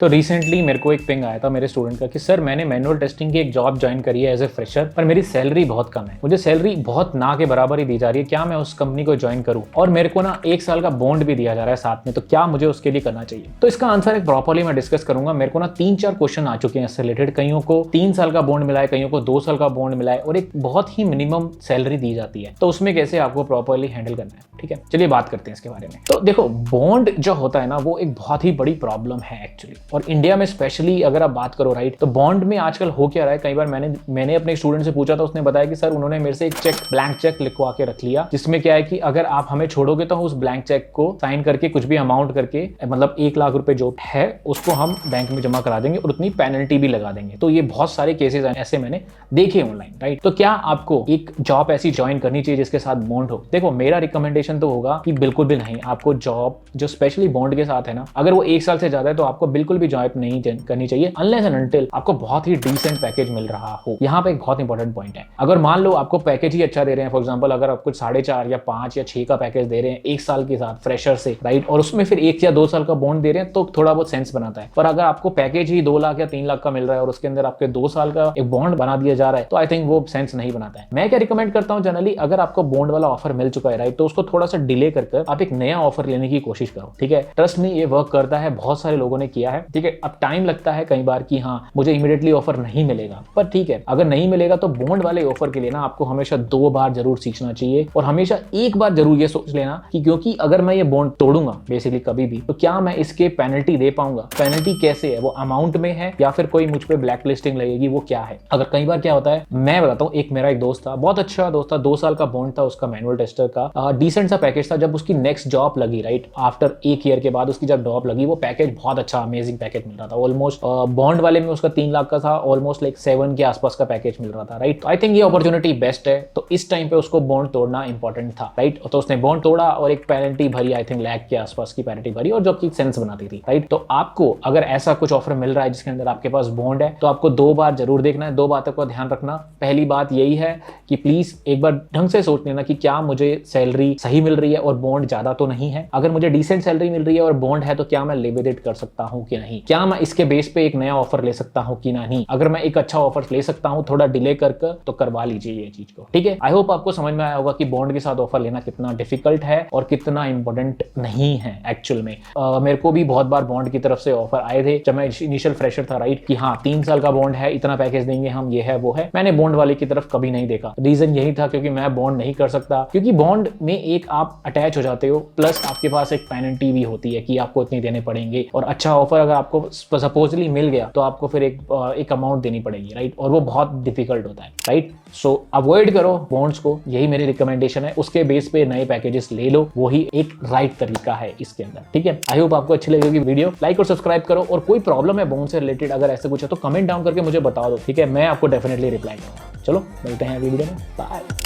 तो रिसेंटली मेरे को एक पिंग आया था मेरे स्टूडेंट का कि सर मैंने मैनुअल टेस्टिंग की एक जॉब ज्वाइन करी है एज ए फ्रेशर, पर मेरी सैलरी बहुत कम है, मुझे सैलरी बहुत ना के बराबर ही दी जा रही है, क्या मैं उस कंपनी को ज्वाइन करूं? और मेरे को ना 1 साल का बॉन्ड भी दिया जा रहा है साथ में, तो क्या मुझे उसके लिए करना चाहिए? तो इसका आंसर एक प्रॉपर्ली मैं डिस्कस करूंगा। मेरे को ना 3-4 क्वेश्चन आ चुके हैं इससे रिलेटेड। कईयों को 3 साल का बॉन्ड मिला है, कईयों को 2 साल का बॉन्ड मिला है और एक बहुत ही मिनिमम सैलरी दी जाती है, तो उसमें कैसे आपको प्रॉपर्ली हैंडल करना है। ठीक है, चलिए बात करते हैं इसके बारे में। तो देखो, बॉन्ड जो होता है ना वो एक बहुत ही बड़ी प्रॉब्लम है एक्चुअली, और इंडिया में स्पेशली अगर आप बात करो राइट, तो बॉन्ड में आजकल हो क्या रहा है, कई बार मैंने अपने स्टूडेंट से पूछा था, उसने बताया कि सर उन्होंने मेरे से एक चेक, ब्लैंक चेक लिखवा के रख लिया, जिसमें क्या है कि अगर आप हमें छोड़ोगे तो उस ब्लैंक चेक को साइन करके कुछ भी अमाउंट करके, मतलब 1 लाख रुपए जो है उसको हम बैंक में जमा करा देंगे और उतनी पेनल्टी भी लगा देंगे। तो ये बहुत सारे केसेस ऐसे मैंने देखे ऑनलाइन राइट। तो क्या आपको एक जॉब ऐसी ज्वाइन करनी चाहिए जिसके साथ बॉन्ड हो? देखो, मेरा रिकमेंडेशन तो होगा कि बिल्कुल भी नहीं। आपको जॉब जो स्पेशली बॉन्ड के साथ है ना, अगर वो 1 साल से ज्यादा है तो आपको बिल्कुल भी जॉब नहीं करनी चाहिए अनलेस एंड अनटिल आपको बहुत ही डिसेंट पैकेज मिल रहा हो। यहाँ पे एक बहुत इंपॉर्टेंट पॉइंट है, अगर मान लो आपको पैकेज ही अच्छा दे रहे हैं, फॉर एग्जांपल अगर आप कुछ 4.5 या 5 या 6 का पैकेज दे रहे हैं 1 साल के साथ फ्रेशर से राइट, और उसमें फिर 1 या 2 साल का बॉन्ड दे रहे हैं, तो थोड़ा बहुत सेंस बनाता है। पर अगर आपको पैकेज ही 2 लाख या 3 लाख का मिल रहा है और उसके अंदर आपके 2 साल का एक बॉन्ड बना दिया जा रहा है, तो आई थिंक वो सेंस नहीं बनाता है। मैं क्या रिकमेंड करता हूँ जनरली, अगर आपको बॉन्ड वाला ऑफर मिल चुका है राइट, तो उसको थोड़ा सा डिले करके आप एक नया ऑफर लेने की कोशिश करो। ठीक है, ट्रस्ट मी, ये वर्क करता है, बहुत सारे लोगों ने किया है। ठीक है, अब टाइम लगता है कई बार कि हाँ मुझे इमीडिएटली ऑफर नहीं मिलेगा, पर ठीक है, अगर नहीं मिलेगा तो बॉन्ड वाले ऑफर के लिए ना आपको हमेशा 2 बार जरूर सीखना चाहिए, और हमेशा एक बार जरूर ये सोच लेना कि क्योंकि अगर मैं ये बॉन्ड तोड़ूंगा बेसिकली कभी भी, तो क्या मैं इसके पेनल्टी दे पाऊंगा? पेनल्टी कैसे है, वो अमाउंट में है या फिर कोई मुझ पे ब्लैक लिस्टिंग लगेगी, वो क्या है? अगर कई बार क्या होता है, मैं बताता हूँ, मेरा एक दोस्त था, बहुत अच्छा दोस्त था, 2 साल का बॉन्ड था उसका मैनुअल टेस्टर का, डिसेंट सा पैकेज था। जब उसकी नेक्स्ट जॉब लगी राइट, आफ्टर 1 ईयर के बाद उसकी जब जॉब लगी, वो पैकेज बहुत अच्छा अमेजिंग पैकेज मिल रहा था। ऑलमोस्ट बॉन्ड वाले में उसका 3 लाख का था, ऑलमोस्ट लाइक 7 के आसपास का पैकेज मिल रहा था राइट। आई थिंक ये अपॉर्चुनिटी बेस्ट है, तो इस टाइम पे उसको बॉन्ड तोड़ना इंपॉर्टेंट था राइट। तो उसने बॉन्ड तोड़ा और एक पेनल्टी भरी, आई थिंक लाख के आसपास की पेनल्टी भरी, और जो की सेंस बनाती थी राइट। तो आपको अगर ऐसा कुछ ऑफर मिल रहा है जिसके अंदर आपके पास बॉन्ड है, तो आपको 2 बार जरूर देखना है। 2 बातों का ध्यान रखना। पहली बात यही है कि प्लीज एक बार ढंग से सोच लेना कि क्या मुझे सैलरी सही मिल रही है और बॉन्ड ज्यादा तो नहीं है। अगर मुझे डिसेंट सैलरी मिल रही है और बॉन्ड है, तो क्या मैं लिव विद इट कर सकता हूं कि नहीं? क्या मैं इसके बेस पे एक नया ऑफर ले सकता हूं कि नहीं? अगर मैं एक अच्छा ऑफर ले सकता हूं थोड़ा डिले करके, तो करवा लीजिए ये चीज को। ठीक है, आई होप आपको समझ में आया होगा कि बॉन्ड के साथ ऑफर लेना कितना डिफिकल्ट है और कितना इंपॉर्टेंट नहीं है एक्चुअल में। मेरे को भी बहुत बार बॉन्ड की तरफ से ऑफर आए थे जब मैं इनिशियल फ्रेशर था राइट, कि हाँ 3 साल का बॉन्ड है, इतना पैकेज देंगे हम, ये है वो है। मैंने बॉन्ड वाले की तरफ कभी नहीं देखा। रीजन यही था क्योंकि मैं बॉन्ड नहीं कर सकता, क्योंकि बॉन्ड में एक आप अटैच हो जाते हो, प्लस आपके पास एक पेनल्टी भी होती है कि आपको इतने देने पड़ेंगे, और अच्छा ऑफर अगर आपको सपोजली मिल गया तो आपको फिर एक अमाउंट देनी पड़ेगी राइट, और वो बहुत डिफिकल्ट होता है राइट। सो अवॉइड करो बॉन्ड्स को, यही मेरी रिकमेंडेशन है। उसके बेस पे नए पैकेजेस ले लो, वही एक राइट तरीका है इसके अंदर। ठीक है, आई होप आपको अच्छी लगेगी वीडियो। लाइक और सब्सक्राइब करो, और कोई प्रॉब्लम है बॉन्ड से रिलेटेड अगर ऐसा कुछ है तो कमेंट डाउन करके मुझे बता दो। ठीक है, मैं आपको डेफिनेटली रिप्लाई करूंगा। चलो मिलते हैं वीडियो में, बाय।